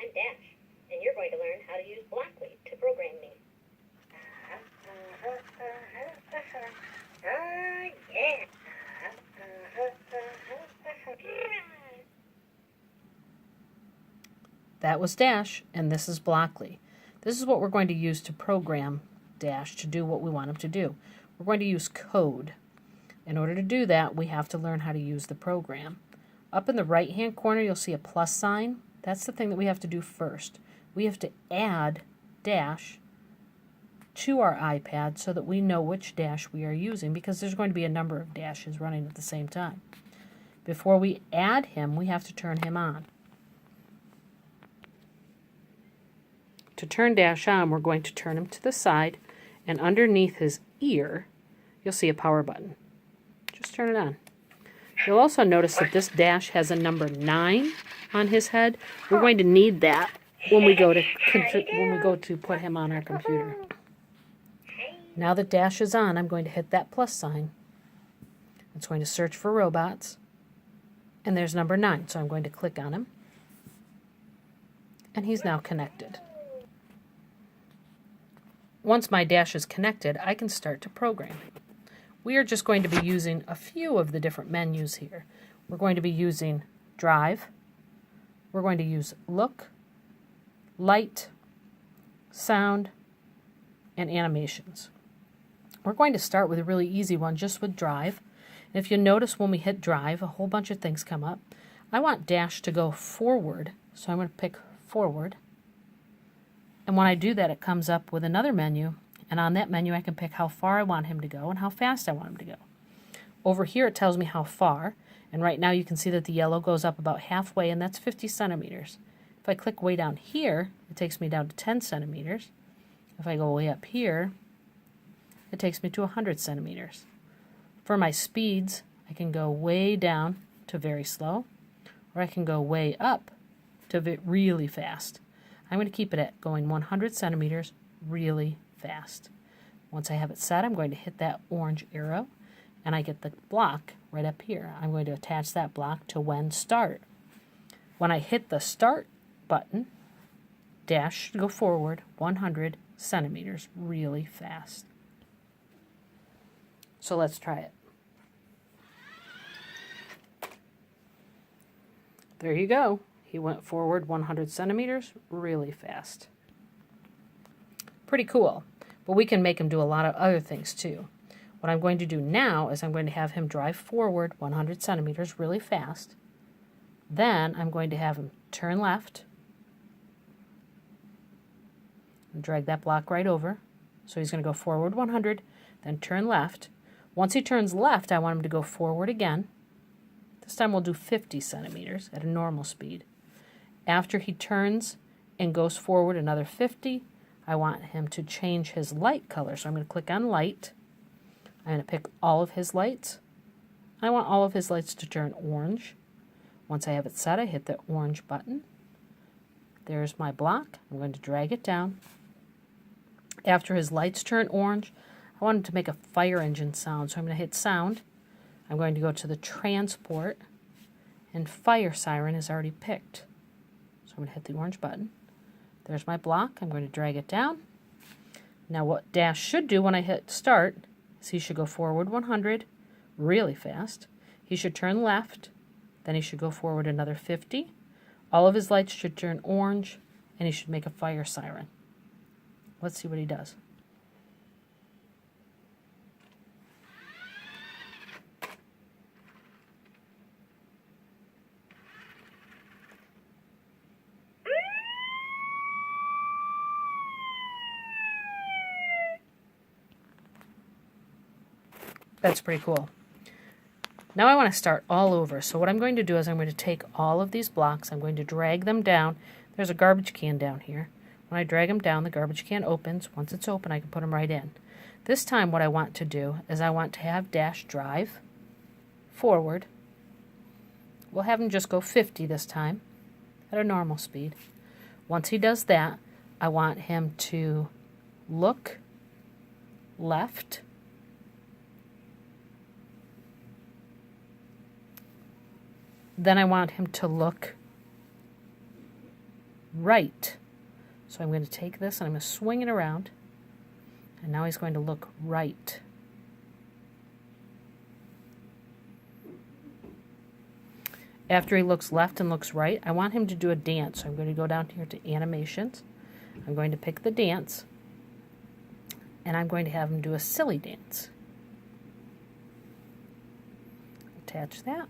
I'm Dash, and you're going to learn how to use Blockly to program me. Yeah. That was Dash, and this is Blockly. This is what we're going to use to program Dash to do what we want him to do. We're going to use code. In order to do that, we have to learn how to use the program. Up in the right-hand corner, you'll see a plus sign. That's the thing that we have to do first. We have to add Dash to our iPad so that we know which Dash we are using, because there's going to be a number of Dashes running at the same time. Before we add him, we have to turn him on. To turn Dash on, we're going to turn him to the side, and underneath his ear, you'll see a power button. Just turn it on. You'll also notice that this Dash has a number 9 on his head. We're going to need that when we go to put him on our computer. Now that Dash is on, I'm going to hit that plus sign. It's going to search for robots, and there's number 9, so I'm going to click on him, and he's now connected. Once my Dash is connected, I can start to program. We are just going to be using a few of the different menus here. We're going to be using Drive. We're going to use Look, Light, Sound, and Animations. We're going to start with a really easy one, just with Drive. And if you notice when we hit Drive, a whole bunch of things come up. I want Dash to go forward, so I'm going to pick Forward. And when I do that, it comes up with another menu. And on that menu, I can pick how far I want him to go and how fast I want him to go. Over here, it tells me how far. And right now, you can see that the yellow goes up about halfway, and that's 50 centimeters. If I click way down here, it takes me down to 10 centimeters. If I go way up here, it takes me to 100 centimeters. For my speeds, I can go way down to very slow, or I can go way up to really fast. I'm going to keep it at going 100 centimeters really fast. Once I have it set, I'm going to hit that orange arrow, and I get the block right up here. I'm going to attach that block to when start. When I hit the start button, Dash should go forward 100 centimeters really fast. So let's try it. There you go. He went forward 100 centimeters really fast. Pretty cool. But we can make him do a lot of other things too. What I'm going to do now is I'm going to have him drive forward 100 centimeters really fast. Then I'm going to have him turn left and drag that block right over. So he's going to go forward 100, then turn left. Once he turns left, I want him to go forward again. This time we'll do 50 centimeters at a normal speed. After he turns and goes forward another 50, I want him to change his light color. So I'm going to click on Light. I'm going to pick all of his lights. I want all of his lights to turn orange. Once I have it set, I hit the orange button. There's my block. I'm going to drag it down. After his lights turn orange, I want him to make a fire engine sound. So I'm going to hit Sound. I'm going to go to the Transport, and Fire Siren is already picked. So I'm going to hit the orange button. There's my block. I'm going to drag it down. Now what Dash should do when I hit Start is he should go forward 100 really fast. He should turn left. Then he should go forward another 50. All of his lights should turn orange, and he should make a fire siren. Let's see what he does. That's pretty cool. Now I want to start all over. So what I'm going to do is I'm going to take all of these blocks, I'm going to drag them down. There's a garbage can down here. When I drag them down, the garbage can opens. Once it's open, I can put them right in. This time what I want to do is I want to have Dash drive forward. We'll have him just go 50 this time at a normal speed. Once he does that, I want him to look left. Then I want him to look right. So I'm going to take this and I'm going to swing it around. And now he's going to look right. After he looks left and looks right, I want him to do a dance. So I'm going to go down here to animations. I'm going to pick the dance. And I'm going to have him do a silly dance. Attach that.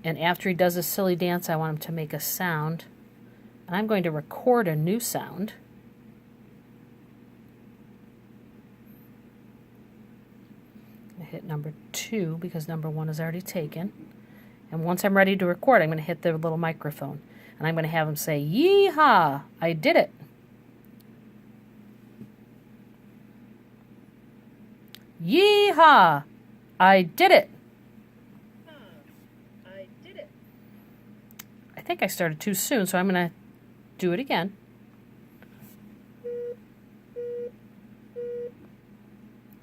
And after he does a silly dance, I want him to make a sound. And I'm going to record a new sound. I hit number 2 because number 1 is already taken. And once I'm ready to record, I'm going to hit the little microphone. And I'm going to have him say, "Yee-haw, I did it." Yee-haw, I did it. I did it. I think I started too soon, so I'm going to do it again.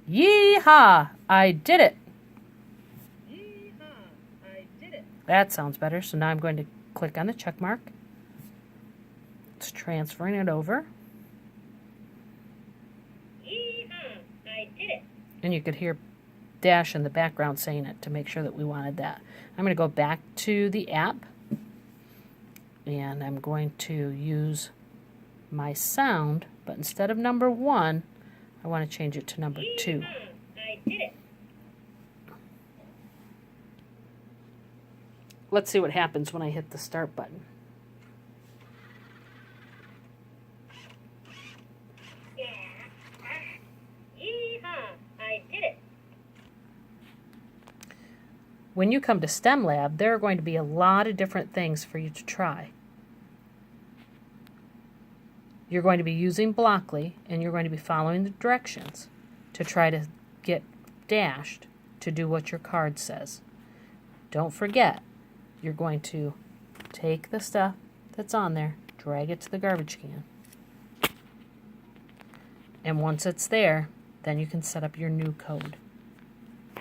Yee-haw, I did it. Yeehaw, I did it. That sounds better. So now I'm going to click on the check mark. It's transferring it over. Yeehaw, I did it. And you could hear Dash in the background saying it to make sure that we wanted that. I'm going to go back to the app. And I'm going to use my sound. But instead of number 1, I want to change it to number 2. Yeehaw, I did it. Let's see what happens when I hit the start button. Yeehaw, I did it. When you come to STEM Lab, there are going to be a lot of different things for you to try. You're going to be using Blockly, and you're going to be following the directions to try to get Dash to do what your card says. Don't forget, you're going to take the stuff that's on there, drag it to the garbage can. And once it's there, then you can set up your new code.